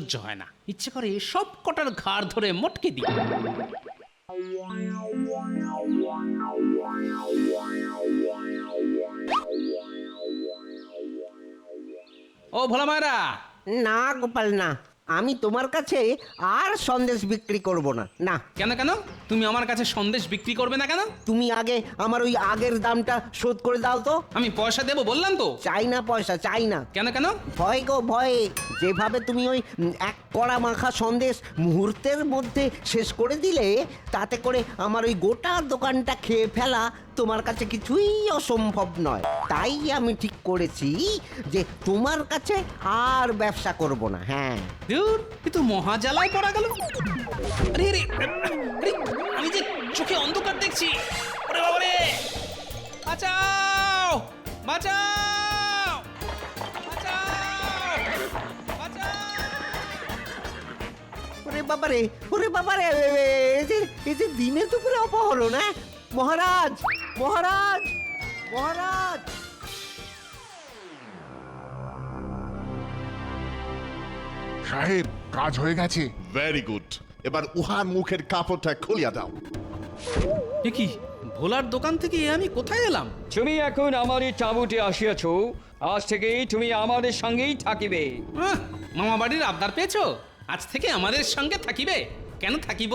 সহ্য হয় না, ইচ্ছে করে সব কটার ঘাড় ধরে মটকে দিই। ও ভোলা মায়েরা, না গোপাল না, আমি তোমার কাছে আর সন্দেশ বিক্রি করব না। না, কেন কেন তুমি আমার কাছে সন্দেশ বিক্রি করবে না কেন? তুমি আগে আমার ওই আগের দামটা শোধ করে দাও তো। আমি পয়সা দেবো বললাম তো। চাই না পয়সা, চাই না। কেন কেন? ভয় গো ভয়, যেভাবে তুমি ওই এক কড়া মাখা সন্দেশ মুহূর্তের মধ্যে শেষ করে দিলে, তাতে করে আমার ওই গোটা দোকানটা খেয়ে ফেলা তোমার কাছে কিছুই অসম্ভব নয়। তাই আমি ঠিক করেছি যে তোমার কাছে আর ব্যবসা করব না। হ্যাঁ, দূর, এ তো মহাজালায় পড়া গেল। আরে আরে আরে, আমি যে চোখে অন্ধকার দেখছি। ওরে বাবা রে, বাঁচাও বাঁচাও বাঁচাও বাঁচাও। ওরে বাবারে, ওরে বাবারে, এই যে দিনে দুপুরে অপহরণ। হ্যাঁ, মহারাজ মহারাজ মহারাজ। সাহেব, কাজ হয়ে গেছে। Very good. এবার উহার মুখের কাপড়টা খুলিয়া দাও। এ কি, ভোলার দোকান থেকে এ আমি কোথায় এলাম? তুমি এখন আমারই চাবুটে আসিয়াছ, আজ থেকেই তুমি আমাদের সঙ্গেই থাকিবে। মামা বাড়ির আবদার পেয়েছো, আজ থেকে আমাদের সঙ্গে থাকিবে। কেন থাকিব?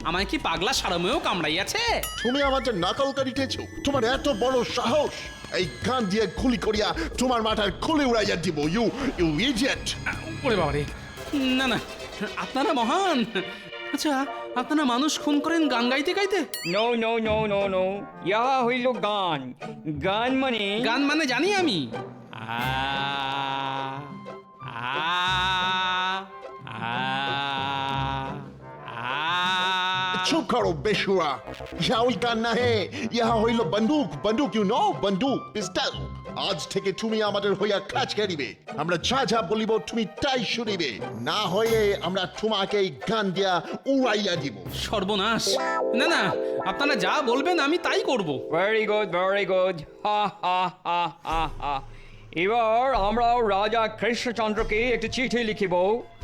আমায় কি পাগলা সারমেও কামড়াইয়াছে? তুমি আমাদের নকল করিতেছো? তোমার এত বড় সাহস! এই গান দিয়ে গুলি করিয়া তোমার মাথার খুলে উড়াইয়া দিব। You you idiot! ওরে বাবারে, না না, আপনারা মহান। আচ্ছা, আপনারা মানুষ খুন করেন গান গাইতে গাইতে? No no no no no, ইহা হইল গান। গান মানে গান মানে জানি আমি। আ আ আ আ। চুপ করো বেশুরা! ইহা ওই গান না হে, ইহা হইল বন্দুক। বন্দুক, ইউ নো, বন্দুক, পিস্তল। আজ থেকে তুমি আমাদের হইয়া কাজ করিবে। আমরা যা যা বলিব তুমি তাই শুনিবে, না হয়ে আমরা তোমাকে এই গান দিয়া উড়াইয়া দিব। সর্বনাশ! না না, আপনারা যা বলবেন আমি তাই করব। Very good very good. হা হা হা হা হা। এবার আমরা রাজা কৃষ্ণচন্দ্রকে একটি চিঠি লিখিব।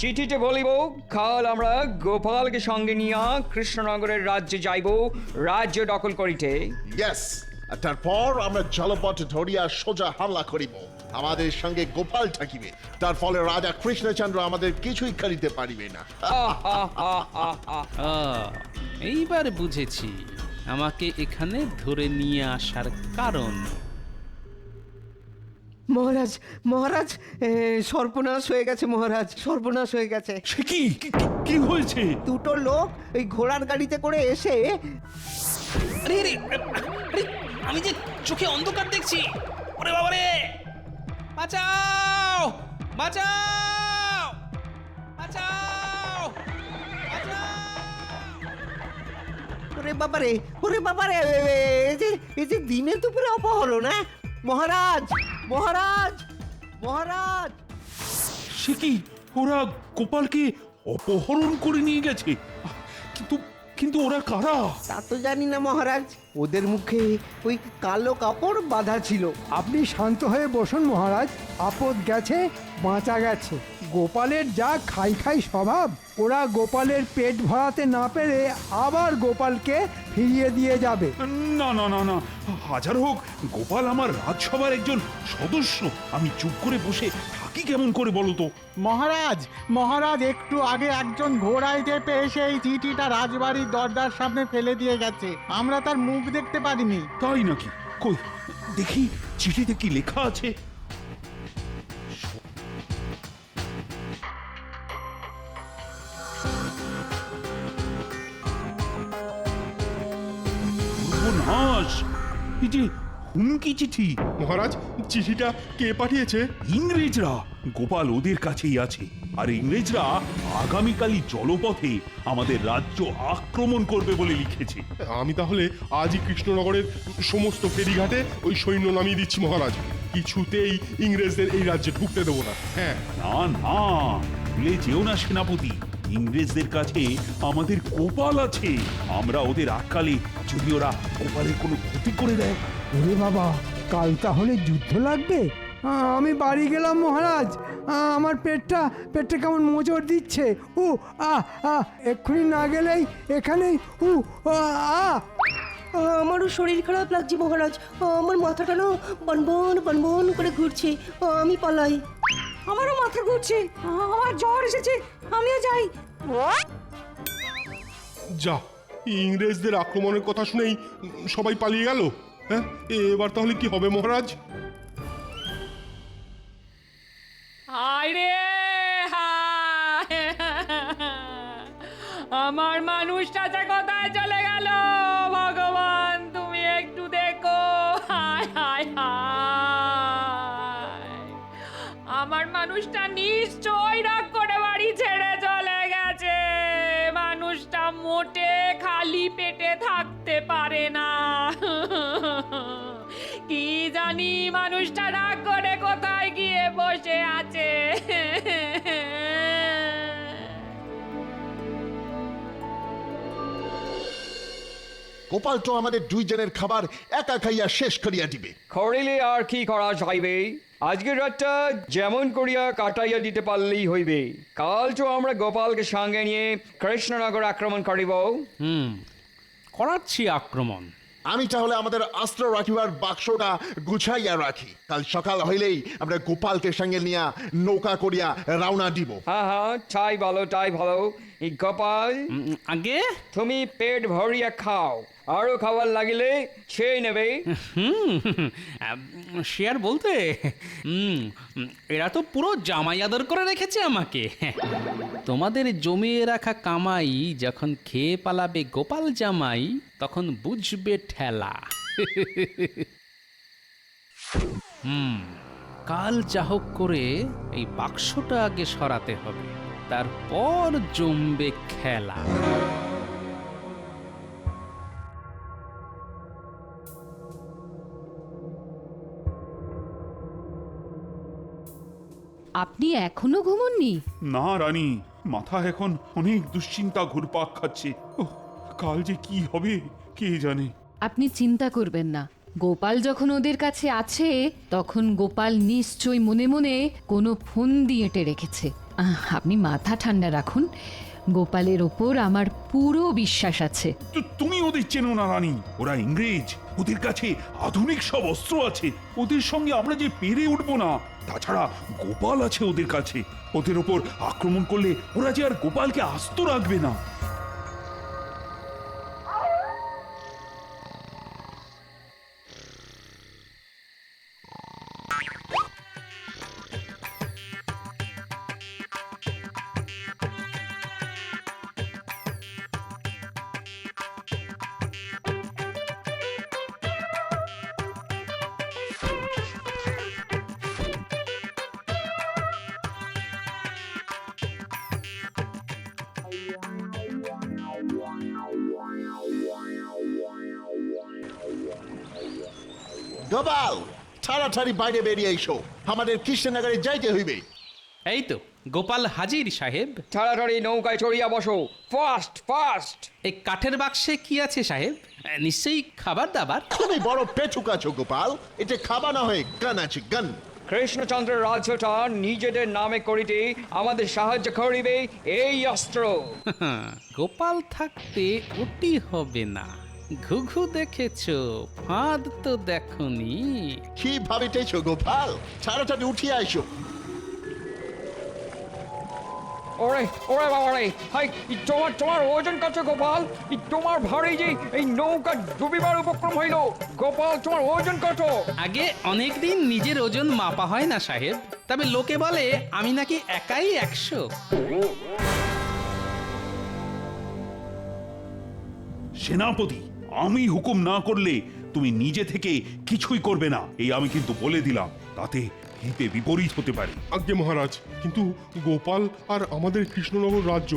চিঠিতে বলিব, কাল আমরা গোপালকে সঙ্গে নিয়ে কৃষ্ণনগরের রাজ্যে যাইব রাজ্য দখল করিতে। ইয়েস, আর তারপর আমরা জলপথ ধরিয়া সোজা হামলা করিব। আমাদের সঙ্গে গোপাল থাকিবে, তার ফলে রাজা কৃষ্ণচন্দ্র আমাদের কিছুই করিতে পারিবে না। এইবার বুঝেছি আমাকে এখানে ধরে নিয়ে আসার কারণ। মহারাজ মহারাজ, সর্বনাশ হয়ে গেছে মহারাজ, সর্বনাশ হয়ে গেছে। সে কি কি হয়েছে? দুটো লোক ওই ঘোড়ার গাড়িতে করে এসে আরে আরে আরে, আমি যে চোখে অন্ধকার দেখছি। ওরে বাবা রে, বাঁচাও বাঁচাও বাঁচাও বাঁচাও। ওরে বাবারে, ওরে বাবারে, এই যে দিনে দুপুরে অপহরণ। হ্যাঁ, মহারাজ মহারাজ মহারাজ। সে কি, ওরা গোপালকে অপহরণ করে নিয়ে গেছে? কিন্তু কিন্তু ওরা কারা? তা তো জানি না মহারাজ, ওদের মুখে ওই কালো কাপড় বাঁধা ছিল। আপনি শান্ত হয়ে বসুন মহারাজ, আপদ গেছে বাঁচা গেছে। গোপালের যা খাই খাই স্বভাব, ওরা গোপালের পেট ভরাতে না পেরে আবার গোপালকে ফিরিয়ে দিয়ে যাবে। না না না না, হাজার হোক গোপাল আমার রাজসভার একজন সদস্য। আমি চুপ করে বসে থাকি কেমন করে বলো তো? মহারাজ মহারাজ, একটু আগে একজন ঘোড়ায় চেপে এসে এই চিঠিটা রাজবাড়ির দরজার সামনে ফেলে দিয়ে গেছে। আমরা তার মুখ দেখতে পারিনি। তাই নাকি? কই দেখি চিঠিতে কি লেখা আছে। সর্বনাশ! এই যে হুমকি চিঠি। মহারাজ, চিঠিটা কে পাঠিয়েছে? ইংরেজরা। গোপাল ওদের কাছেই আছে, আর ইংরেজরা আগামীকালই জলপথে আমাদের রাজ্য আক্রমণ করবে বলে লিখেছে। আমি তাহলে আজই কৃষ্ণনগরের সমস্ত ফেরিঘাটে ওই সৈন্য নামিয়ে দিচ্ছি মহারাজ। কিছুতেই ইংরেজদের এই রাজ্যে ঢুকতে দেবো না। হ্যাঁ, না না, ভুলে যেও না সেনাপতি, ইংরেজদের কাছে আমাদের গোপাল আছে। আমরা ওদের আক্কালে যদি ওরা গোপালের কোনো ক্ষতি করে দেয়। ওরে বাবা, কাল তাহলে যুদ্ধ লাগবে। আমি বাড়ি গেলাম মহারাজ। আমার পেটটা কেমন মোচড় দিচ্ছে। এক্ষুনি না গেলেই এখানেই আমারও শরীর খারাপ লাগছে মহারাজ। আমার মাথাটা না বনবন বনবন করে ঘুরছে। আমি পালাই। আমারও মাথা ঘুরছে, আমার জ্বর এসেছে, আমিও যাই। যা, ইংরেজদের আক্রমণের কথা শুনেই সবাই পালিয়ে গেল। হ্যাঁ, এবার তাহলে কি হবে মহারাজ? আরে আমার মানুষটা কোথায় চলে গেল? ভগবান তুমি একটু দেখো। হায় হায় হায়, আমার মানুষটা নিশ্চয় রাগ করে বাড়ি ছেড়ে চলে গেছে। মানুষটা মোটে খালি পেটে থাকতে পারে না। কি জানি মানুষটা রাগ করে কোথায় গিয়ে বসে আছে। গোপাল তো আমাদের দুইজনের খাবার একা খাইয়া শেষ করিয়া দিবে। করিলে আর কি করা যাইবে? আজকের রাতটা যেমন করিয়া কাটাইয়া দিতে পারলেই হইবে। কাল তো আমরা গোপালকে সঙ্গে নিয়ে কৃষ্ণনগর আক্রমণ করিব। করাচ্ছি আক্রমণ। আমি তাহলে আমাদের অস্ত্র রাখিবার বাক্সটা গুছাইয়া রাখি। কাল সকাল হইলেই আমরা গোপালকে সঙ্গে নিয়া নৌকা করিয়া রওনা দিব। হ্যাঁ হ্যাঁ, তাই ভালো তাই ভালো। এই গোপাল, আগে তুমি পেট ভরিয়া খাও, আরো খাবার লাগিলে খেয়ে নেবে। শেয়ার বলতে এরা তো পুরো জামাই আদর করে রেখেছে আমাকে। তোমাদের জমিয়ে রাখা কামাই যখন খেয়ে পালাবে গোপাল জামাই, তখন বুঝবে ঠেলা। কাল যা হোক করে এই বাক্সটা আগে সরাতে হবে, তারপর জমবে খেলা। আপনি এখনো ঘুমোননি? না রানী, মাথা এখন অনেক দুশ্চিন্তা ঘুরপাক খাচ্ছে। ওহ, কাল যে কি হবে কে জানে। আপনি চিন্তা করবেন না, গোপাল যখন ওদের কাছে আছে তখন গোপাল নিশ্চয়ই মনে মনে কোনো ফোন দিয়ে এঁটে রেখেছে। আপনি মাথা ঠান্ডা রাখুন, গোপালের ওপর আমার পুরো বিশ্বাস আছে। তুমি ওদের চেনো না রানী, ওরা ইংরেজ, ওদের কাছে আধুনিক সব অস্ত্র আছে। ওদের সঙ্গে আমরা যে পেরে উঠবো না। তাছাড়া গোপাল আছে ওদের কাছে, ওদের ওপর আক্রমণ করলে ওরা যে আর গোপালকে আস্ত রাখবে না। গোপাল, তাড়াতাড়ি বাইরে বেরিয়ে এসো, আমাদের কৃষ্ণনগরে যাইতে হইবে। এই তো গোপাল হাজির সাহেব। তাড়াতাড়ি নৌকায় চড়িয়া বসো, ফাস্ট ফাস্ট। এই কাঠের বাক্সে কি আছে সাহেব? নিশ্চয়ই খাবার দাবার। তুমি বড় পেটুক আছো গোপাল, এটা খাবা না হয়ে গান আছে গান। কৃষ্ণচন্দ্রের রাজ্যটা নিজেদের নামে করিতে আমাদের সাহায্য করিবে এই অস্ত্র। গোপাল থাকতে ওটি হবে না। ঘুঘু দেখেছো, ফাঁদ তো দেখনি। কি ভাবিতেছো গোপাল? তাড়াতাড়ি উঠিয়া আইসো। ওরে ওরে বাবা রে, হাই তোমার ওজন কত গোপাল? তোমার ভারী যে এই নৌকা ডুবিবার উপক্রম হইল। গোপাল, তোমার ওজন কত? আগে অনেকদিন নিজের ওজন মাপা হয় না সাহেব, তবে লোকে বলে আমি নাকি একাই 100। সেনাপতি, আমি হুকুম না করলে তুমি নিজে থেকে কিছুই করবে না, এই আমি কিন্তু বলে দিলাম। তাতে হিতে বিপরীত হতে পারে। আজ্ঞে মহারাজ, কিন্তু গোপাল আর আমাদের কৃষ্ণনগর রাজ্য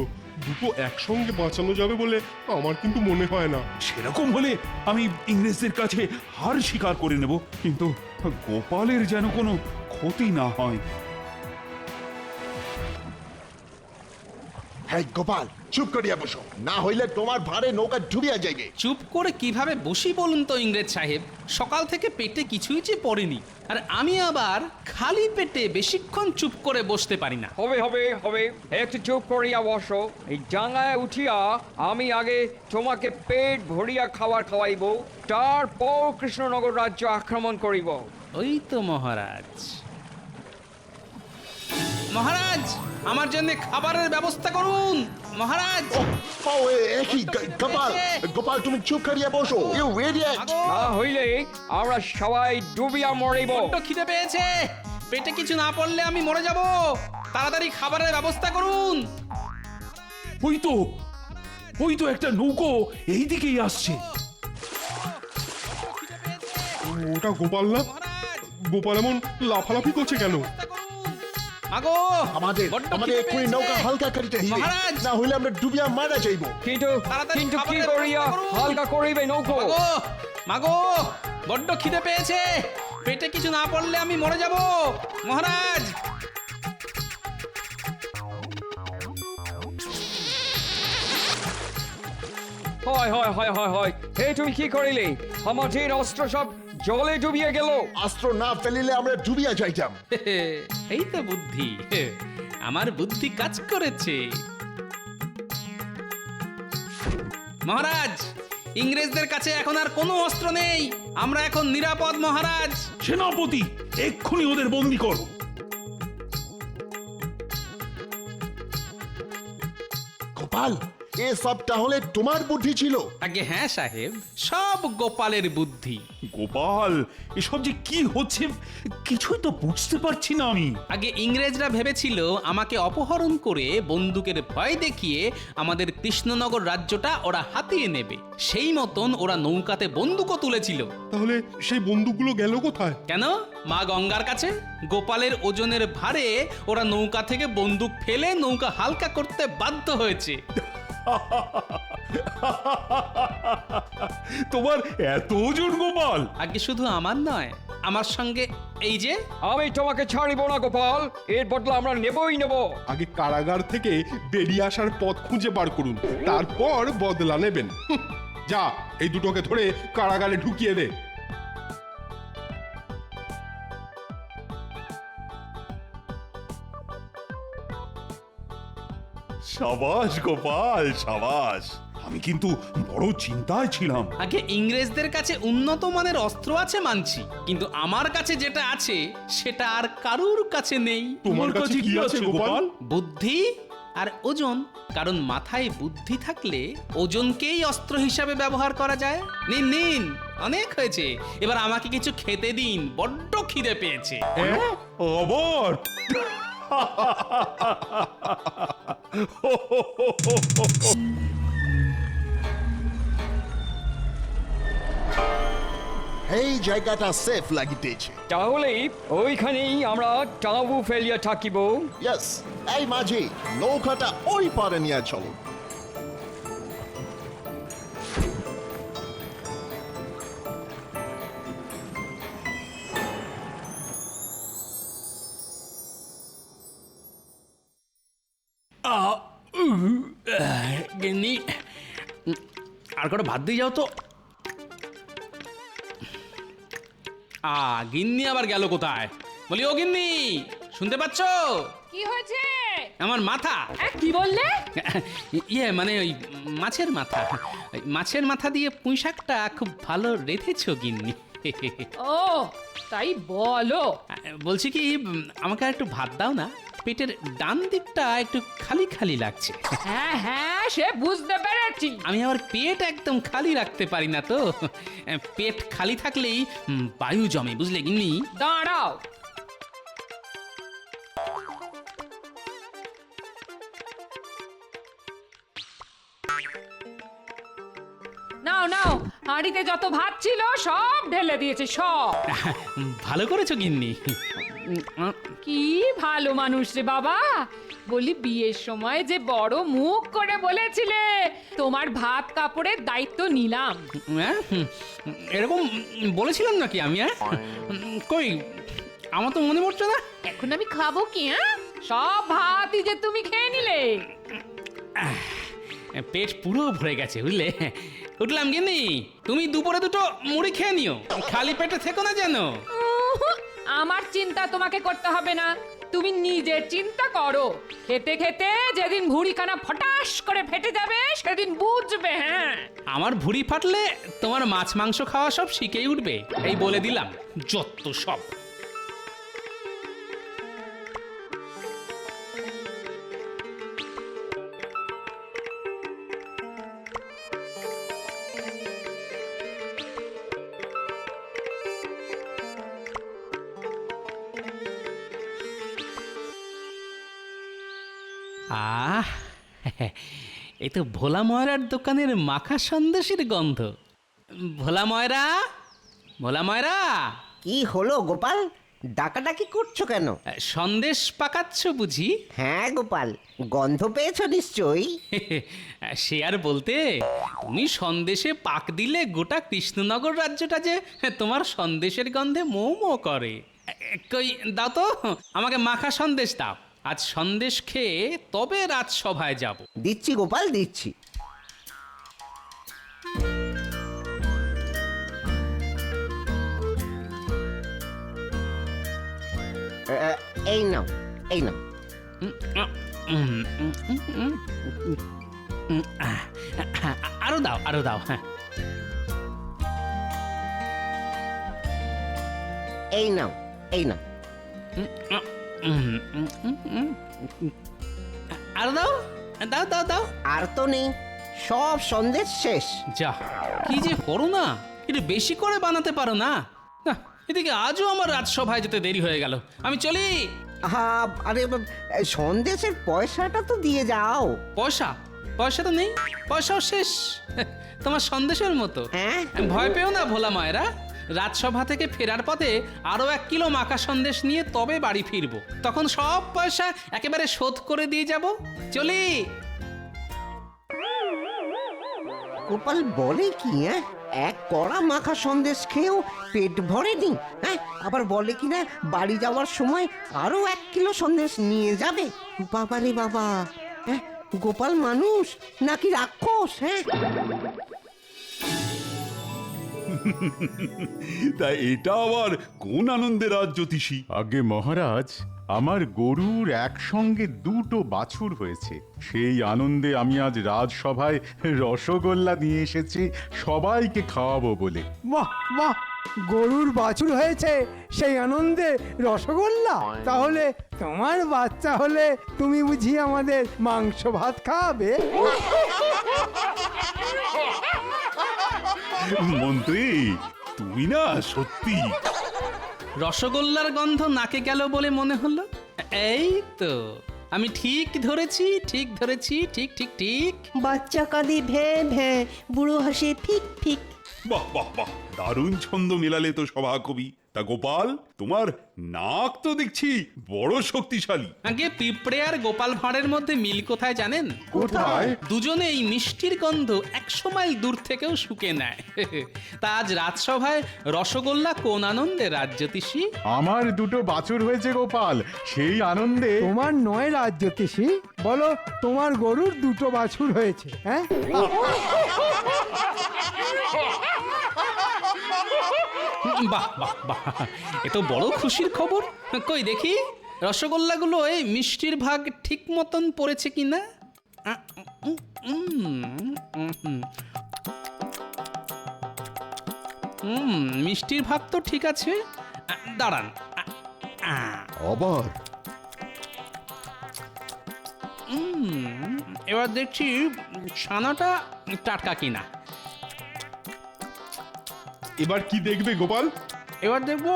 দুটো একসঙ্গে বাঁচানো যাবে বলে আমার কিন্তু মনে হয় না। সেরকম হলে আমি ইংরেজদের কাছে হার স্বীকার করে নেব, কিন্তু গোপালের যেন কোনো ক্ষতি না হয়। হ্যাঁ গোপাল চুপ করিয়া বসো, না হইলে তোমার ভারে নৌকা ডুবিয়া যাইবে। চুপ করে কিভাবে বসি বলুন তো ইংরেজ সাহেব, সকাল থেকে পেটে কিছুই যে পড়েনি, আর আমি আবার খালি পেটে বেশিক্ষণ চুপ করে বসতে পারি না। হবে হবে হবে, একটু চুপ করিয়া বসো। এই ডাঙায় উঠিয়া আমি আগে তোমাকে পেট ভরিয়া খাবার খাওয়াইব, তারপর কৃষ্ণনগর রাজ্য আক্রমণ করিব। ওই তো মহারাজ। মহারাজ, আমার জন্য খাবারের ব্যবস্থা করুন মহারাজ। ও একই গোপাল, গোপাল তুমি চুপ করিয়া বসো, ইউ ইডিয়েট। না হইলে আমরা সবাই ডুবিয়া মরিব। বড্ড খিদে পেয়েছে, পেটে কিছু না পড়লে আমি মরে যাব। তাড়াতাড়ি খাবারের ব্যবস্থা করুন। ওই তো একটা নৌকো এই দিকেই আসছে। ওটা গোপাল না? গোপাল এমন লাফালাফি করছে কেন? আগো, আমাদের বড্ড আমাদের খিদে এক্ষুনি পেয়েছে। নৌকা হালকা করিতে হইবে, মহারাজ! না হইলে আমরা ডুবিয়া মারা যাইব। কিন্তু তাড়াতাড়ি কিন্তু কি খাবারের করিয়া ব্যবস্থা করুন। হালকা করিবে নৌকো? মাগো, মাগো, বড্ড খিদে পেয়েছে, পেটে কিছু না পড়লে আমি মরে যাব মহারাজ। হয় হয় হয় হয় হয়, হে তুমি কি করিলে? আমাদের অস্ত্র সব জলে ডুবিয়ে গেল। অস্ত্র না ফেলিলে আমরা ডুবিয়া যাইতাম। এই তো বুদ্ধি, আমার বুদ্ধি কাজ করেছে মহারাজ। ইংরেজদের কাছে এখন আর কোনো অস্ত্র নেই, আমরা এখন নিরাপদ মহারাজ। সেনাপতি, এক্ষুনি ওদের বন্দি করো। গোপাল, এ সব তাহলে তোমার বুদ্ধি ছিল? আগে হ্যাঁ সাহেব, সব গোপালের বুদ্ধি। গোপাল, এসব যে কি হচ্ছে কিছুই তো বুঝতে পারছি না আমি। আগে ইংরেজরা ভেবেছিল আমাকে অপহরণ করে বন্দুকের ভয় দেখিয়ে আমাদের কৃষ্ণনগর রাজ্যটা ওরা হাতিয়ে নেবে, সেই মতন ওরা নৌকাতে বন্দুকও তুলেছিল। তাহলে সেই বন্দুকগুলো গেল কোথায়? কেন? মা গঙ্গার কাছে। গোপালের ওজনের ভারে ওরা নৌকা থেকে বন্দুক ফেলে নৌকা হালকা করতে বাধ্য হয়েছে। তোমার এত ওজন গোপাল? আগে শুধু আমার নয়, আমার সঙ্গে এই যে আমি তোমাকে ছাড়িব না গোপাল, এর বদলা আমরা নেবই নেব। আগে কারাগার থেকে বেরিয়ে আসার পথ খুঁজে বার করুন, তারপর বদলা নেবেন। যা, এই দুটোকে ধরে কারাগারে ঢুকিয়ে দে। সাবাস গোপাল, সাবাস। আমি কিন্তু বড় চিন্তায় ছিলাম। আগে ইংরেজদের কাছে উন্নত মানের অস্ত্র আছে মানছি, কিন্তু আমার কাছে যেটা আছে সেটা আর কারুর কাছে নেই। তোমার কাছে কি আছে গোপাল? বুদ্ধি আর ওজন। কারণ মাথায় বুদ্ধি থাকলে ওজনকেই অস্ত্র হিসাবে ব্যবহার করা যায়। নিন নিন, অনেক হয়েছে, এবার আমাকে কিছু খেতে দিন, বড্ড খিদে পেয়েছে। আবার এই জায়গাটা সেফ লাগিতেছে। তাহলে ওইখানেই আমরা টাবু ফেলিয়া থাকিব। ইয়েস, এই মাঝি নৌকাটা ওই পারে নিয়ে চলো। গিন্নি, আর কটা ভাত দিয়ে যাও তো। গিন্নি আবার গেল কোথায়? বলি ও গিন্নি, শুনতে পাচ্ছ? কি হয়েছে? আমার মাথা। কি বললে? মানে ওই মাছের মাথা, মাছের মাথা দিয়ে পুঁই শাকটা খুব ভালো রেঁধেছো গিন্নি। ও তাই বলো। বলছি কি, আমাকে আর একটু ভাত দাও না, পেটের ডান দিকটা একটু খালি খালি লাগছে। হ্যাঁ হ্যাঁ, সে বুঝতে পেরেছি। আমি আবার পেট একদম খালি রাখতে পারি না তো, পেট খালি থাকলেই বায়ু জমে, বুঝলে গিন্নি? দাঁড়াও, নাও নাও, হাঁড়িতে যত ভাত ছিল সব ঢেলে দিয়েছে, সব। ভালো করেছো গিন্নি। কি ভালো মানুষ রে বাবা। বলি, বিয়ের সময় যে বড় মুখ করে বলেছিলে তোমার ভাত কাপড়ের দায়িত্ব নিলাম। এরকম বলেছিলাম নাকি আমি? কই, আমার তো মনে পড়ছে না। এখন আমি খাবো কি? সব ভাতই যে তুমি খেয়ে নিলে। পেট পুরো ভরে গেছে বুঝলে। উঠলাম গিন্নি, তুমি দুপুরে দুটো মুড়ি খেয়ে নিও, খালি পেটে থেকো না যেন। আমার চিন্তা তোমাকে করতে হবে না, তুমি নিজের চিন্তা করো। খেতে খেতে যেদিন ভুঁড়িখানা ফটাস করে ফেটে যাবে সেদিন বুঝবে। হ্যাঁ, আমার ভুঁড়ি ফাটলে তোমার মাছ মাংস খাওয়া সব শিখেই উঠবে, এই বলে দিলাম। যত সব। আহ, এই তো ভোলা ময়রার দোকানের মাখা সন্দেশের গন্ধ। ভোলা ময়রা, ভোলা ময়রা, কি হলো গোপাল, ডাকাডাকি করছো কেন? সন্দেশ পাকাচ্ছ বুঝি? হ্যাঁ গোপাল, গন্ধ পেয়েছো নিশ্চয়ই। সে আর বলতে, তুমি সন্দেশে পাক দিলে গোটা কৃষ্ণনগর রাজ্যটা যে তোমার সন্দেশের গন্ধে মৌ মৌ করে। কই দাও তো, আমাকে মাখা সন্দেশ দাও। আজ সন্দেশ খেয়ে তবে রাজসভায় যাব। দিচ্ছি গোপাল, দিচ্ছি। এই নাও, এই নাও। আরো দাও, আরো দাও। হ্যাঁ, এই নাও, এই নাও। আরো দাও, দাও দাও দাও। আর তো নেই, সব সন্দেশ শেষ। যা, কি যে করো না, একটু বেশি করে বানাতে পারো না? না, এদিকে আজও আমার রাজসভায় যেতে দেরি হয়ে গেল, আমি চলি। আরে সন্দেশের পয়সাটা তো দিয়ে যাও। পয়সা? পয়সা তো নেই, পয়সাও শেষ। তোমার সন্দেশের মতো। হ্যাঁ, ভয় পেও না ভোলা মায়েরা, রাজসভা থেকে ফেরার পথে আরো 1 কিলো মাখা সন্দেশ নিয়ে তবে বাড়ি ফিরবো, তখন সব পয়সা একেবারে শোধ করে দিয়ে যাব। চলি। গোপাল বলে কি, হ্যাঁ, এক কড়া মাখা সন্দেশ খেয়েও পেট ভরেনি। হ্যাঁ, আবার বলে কি না বাড়ি যাওয়ার সময় আরো 1 কিলো সন্দেশ নিয়ে যাবে। বাবা রে বাবা, হ্যাঁ, গোপাল মানুষ নাকি রাক্ষস? হ্যাঁ, তা এটা আবার কোন আনন্দের রাজ জ্যোতিষী? আগে মহারাজ, আমার গরুর একসঙ্গে 2টো বাছুর হয়েছে, সেই আনন্দে আমি আজ রাজসভায় রসগোল্লা নিয়ে এসেছি সবাইকে খাওয়াবো বলে। বাহ বাহ, গরুর বাছুর হয়েছে সেই আনন্দে রসগোল্লা? তাহলে তোমার বাচ্চা হলে তুমি বুঝি আমাদের মাংস ভাত খাওয়াবে? মন্ত্রী, তুমি না সত্যি। রসগোল্লার গন্ধ নাকে গেল বলে মনে হলো। এই তো, আমি ঠিক ধরেছি, ঠিক ধরেছি, ঠিক ঠিক ঠিক। বাচ্চা কাঁদে ভ্যাঁ ভ্যাঁ, বুড়ো হাসে ফিক ফিক। বাহ বাহ বাহ, দারুণ ছন্দ মেলালে তো সভাকবি। তা গোপাল, তোমার নাক তো দেখছি বড় শক্তিশালী। আগে পিঁপড়ে আর গোপাল ভাঁড়ের মধ্যে মিল কোথায় জানেন? কোথায়? দুজনে এই মিষ্টির গন্ধ 100 মাইল দূর থেকেও শুকে নেয়। তা আজ রাজসভায় রসগোল্লা কোন আনন্দে রাজ্যতীষী? আমার 2টো বাছুর হয়েছে গোপাল, সেই আনন্দে। তোমার নয় রাজ্যতীষী, বলো তোমার গরুর 2টো বাছুর হয়েছে। হ্যাঁ, বাহ বাহ বাহ, এ তো বড় খুশির খবর। কই দেখি রসগোল্লাগুলো এই মিষ্টির ভাগ ঠিক মতন পড়েছে কিনা। মিষ্টির ভাগ তো ঠিক আছে। দাঁড়ান, আবার এবার দেখছি ছানাটা টাটকা কিনা। এবার কি দেখবে গোপাল? এবার দেখবো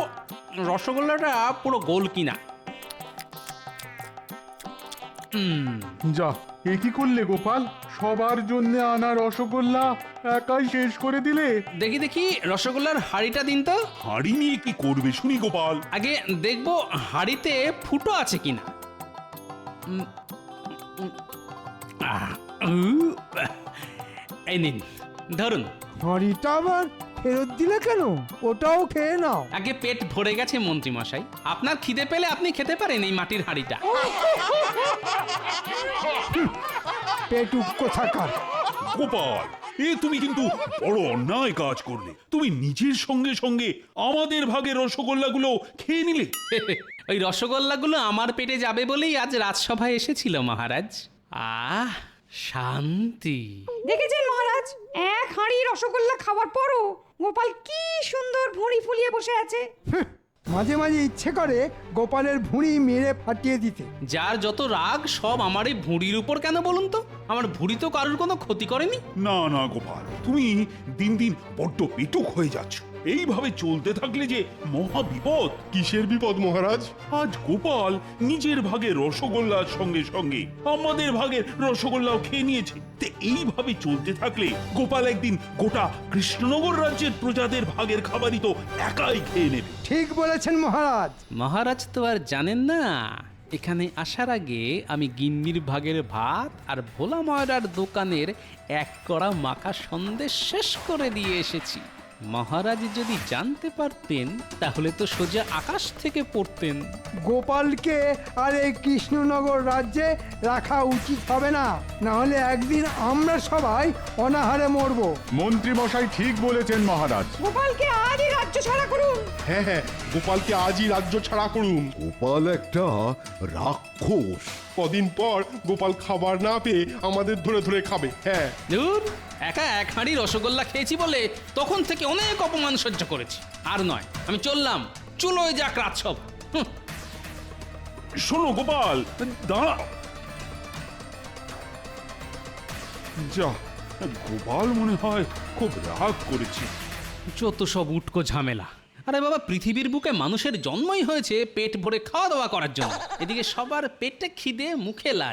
রসগোল্লাটা পুরো গোল কিনা। যা, এ কি করলে গোপাল? সবার জন্য আনা রসগোল্লা একাই শেষ করে দিলে। দেখি দেখি রসগোল্লার হাঁড়িটা দিন তো। হাঁড়ি নিয়ে কি করবে শুনি গোপাল? আগে দেখবো হাঁড়িতে ফুটো আছে কিনা। এই নিন, ধরুন। হাঁড়িটা আবার ফেরত দিলে কেন? ওটাও খেয়ে নাও। আগে পেট ভরে গেছে মন্ত্রী মশাই, আপনার খিদে পেলে আপনি খেতে পারেন এই মাটির হাঁড়িটা। পেটুক কোথাকার। গোপাল, এ তুমি কিন্তু বড় অন্যায় কাজ করলে। তুমি নিজের সঙ্গে সঙ্গে আমাদের ভাগের রসগোল্লাগুলো খেয়ে নিলে। ওই রসগোল্লাগুলো আমার পেটে যাবে বলেই আজ রাজসভায় এসেছিল মহারাজ। আহ, শান্তি। দেখেছেন মহারাজ, এক হাঁড়ি রসগোল্লা খাওয়ার পরও গোপাল কি সুন্দর ভুঁড়ি ফুলিয়ে বসে আছে। মাঝে মাঝে ইচ্ছে করে গোপালের ভুঁড়ি মেরে ফাটিয়ে দিতে। যার যত রাগ সব আমার এই ভুঁড়ির উপর কেন বলুন তো? আমার ভুঁড়ি তো কারোর কোনো ক্ষতি করেনি। না না গোপাল, তুমি দিন দিন বড্ড পেটুক হয়ে যাচ্ছ। এইভাবে চলতে থাকলে যে মহা বিপদ। কিসের বিপদ মহারাজ? আজ গোপাল নিজের ভাগের রসগোল্লার সঙ্গে সঙ্গে আমাদের ভাগের রসগোল্লাও খেয়ে নিয়েছে। তে এইভাবে চলতে থাকলে গোপাল একদিন গোটা কৃষ্ণনগর রাজ্যের প্রজাদের ভাগের খাবারই তো একাই খেয়ে নেবে। ঠিক বলেছেন মহারাজ। মহারাজ তো আর জানেন না, এখানে আসার আগে আমি গিন্নির ভাগের ভাত আর ভোলা ময়রার দোকানের এক কড়া মাখা সন্দেশ শেষ করে দিয়ে এসেছি। মহারাজ যদি জানতে পারতেন তাহলে তো সোজা আকাশ থেকে পড়তেন। গোপালকে আর এই কৃষ্ণনগর রাজ্যে রাখা উচিত হবে না, না হলে একদিন আমরা সবাই অনাহারে মরবো। মন্ত্রী মশাই ঠিক বলেছেন মহারাজ। গোপালকে আজই রাজ্য ছাড়া করুন। হ্যাঁ হ্যাঁ, গোপালকে আজই রাজ্য ছাড়া করুন। গোপাল একটা রাক্ষস। কদিন পর গোপাল খাবার না পেয়ে আমাদের ধরে ধরে খাবে। হ্যাঁ, ধুর, একা এক হাঁড়ি রসগোল্লা খেয়েছি বলে তখন থেকে অনেক অপমান সহ্য করেছি। আর নয়, আমি চললাম। চুলোয় যাক রাজসব। শোনো গোপাল, দাঁড়াও। যা, গোপাল মনে হয় খুব রাগ করেছে। যত সব উটকো ঝামেলা। আরে বাবা, পৃথিবীর বুকে মানুষের জন্মই হয়েছে পেট ভরে খাওয়া দাওয়া করার জন্য। এদিকে সবার পেটে খিদে, মুখে লাজ।